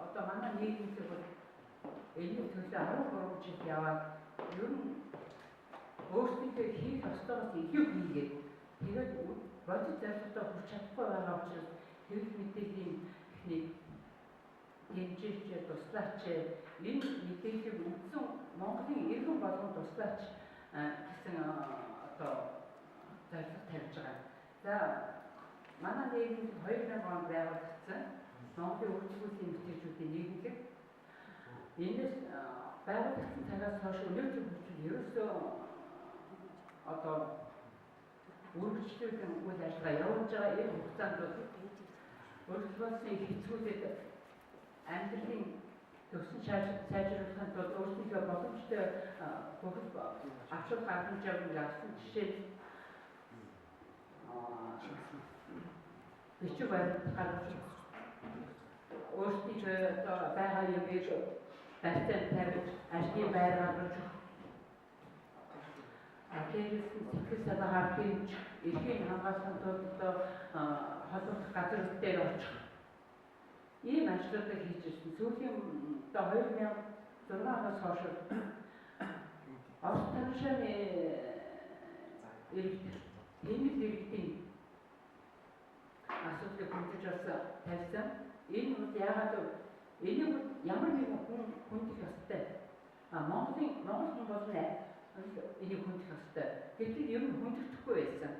одоо манай нийгэмд бол энэ төлөө 13 жил яваад ер нь өөрсдөө хийх ёстойгоос илүү хийгээд тэгээд бодит зорилгодоо хүрч чадахгүй байгаа учраас хэвлэл мэдээллийн техник хэмжээч туслаач энэ мэдээллийг үндсэн Монголын иргэн болгон туслаач гэсэн одоо зорилго тавьж байгаа. За манай нийгэмд 2000 онд байгуулагдсан Монголын үржүүлсэн эмэгтэйчүүдийн нийгэмлэг энэс байгуулагдсан цагаас хойш өнөөдөр хүртэл ерөөсөө одоо үргэлжлүүлэн үйл ажиллагаа явуулж байгаа энэ хугацаанд өргөжлүүлсэн хэцүүлээд амьдралын төвсөн сайжруулахын тулд өөрсдийнхөө боломжтой хөрөг авчрах аргамжийг авсан жишээ бичиг баримт гаргаж өөрсдийнхөө байгаа юмыг барьцаанд тавьж ажлын байр гаргаж дээрээс нь сэтгэл санаа хангамж эрхийн хамгаалахын тулд холбох газар дээр очих ийм ажлуудыг хийж ирсэн. Сүүлийн одоо 2006 оноос хойш Орос таншааны иргэдийн асуудлыг хөндөж тавьсан. Энэ бол яагаад энийг ямар нэгэн хүн хүндэх ёстой. Монгол хүн бол энийг хүндэх ёстой. Гэтэл ер нь хүндэхгүй байсан.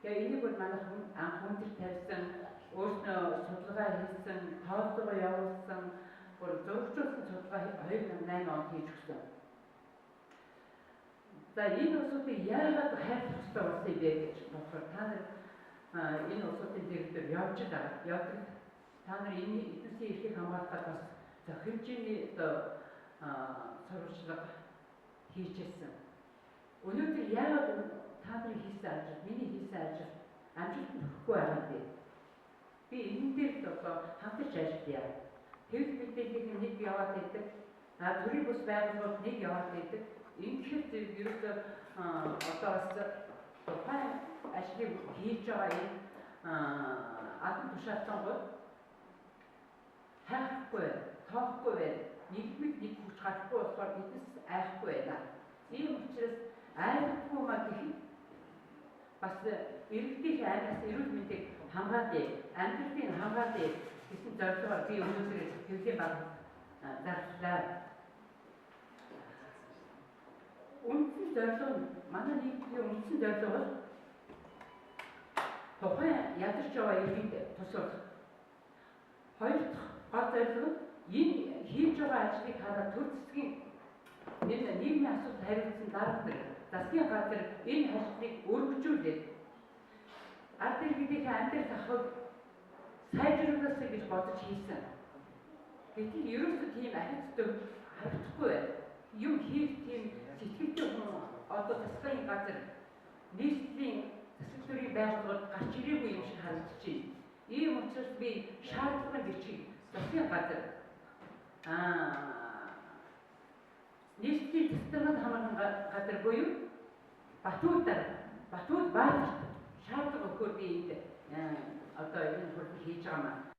Тэгээ энийг бол манай хүн анх хүндэж тавьсан, өөрснөө судалгаа хийсэн, тооллого явуулсан, зургжуулсан судалгаа 2008 онд хийж өгсөн. За энэ улсуудыг яагаад хайрлах ёстой болсон юм бэ гэж бодоход та нар энэ улсуудын дэргэдээр явж байгаа. Та нар энэ эднүсийн эрхийг хамгаалахад бас хэмжээний сурвалжлага хийжсэн. Өнөөдөр яагаад та нарын хийсэн ажил, миний хийсэн ажил амжилт хүрэхгүй байгаа юм бэ? Би энэ дээр одоо хамтарч ажиллая. Хэвлэл мэдээллийг нэг яваад байдаг. Төрийн бус байгууллагууд нэг яваад байдаг. Ингэхэд ерөөсөө одоо бас тухайн ажлыг хийж байгаа энэ албан тушаалтангууд хайхгүй, тоохгүй байна. Нийгмийг нэг хүч харахгүй болохоор биднес айхгүй байна. Тийм учраас айхгүй маа гэх бас иргэдийн аймагаас эрүүл мэндийг хамгаалъя, амьдралыг хамгаалъя гэсэн зорилгоор би өнөөдөр хэвлэлийн баг зарлаа. Үндсэн зорилго манай нийгмийн үндсэн зорилго бол тухайн ядарч байгаа иргэд тусах. Хоёр дахь гол зорилго нь энэ хийж байгаа ажлыг хараад төр засгийн энэ нийгмийн асуудал хариуцсан дарга засгийн газар энэ ажлыг өргөжүүлээд ард иргэдийн амьдрал ахыг сайжруулах гэж бодож хийсэн. Гэтэл ерөөсөө тийм архицтай харагдахгүй байна. Юм хийх тийм сэтгэлтэй хүн одоо засгийн газар нийслэлийн засаг төрийн байгууллагууд гарч ирээгүй юм шиг харагдаж байна. Ийм учраас би шаардлага бичиг засгийн газар нийслэлийн засгийн хамгаалсан газар буюу Батбаатар баатарт шаардлага өгөхөөр би одоо энэ хурд хийж байгаа маа.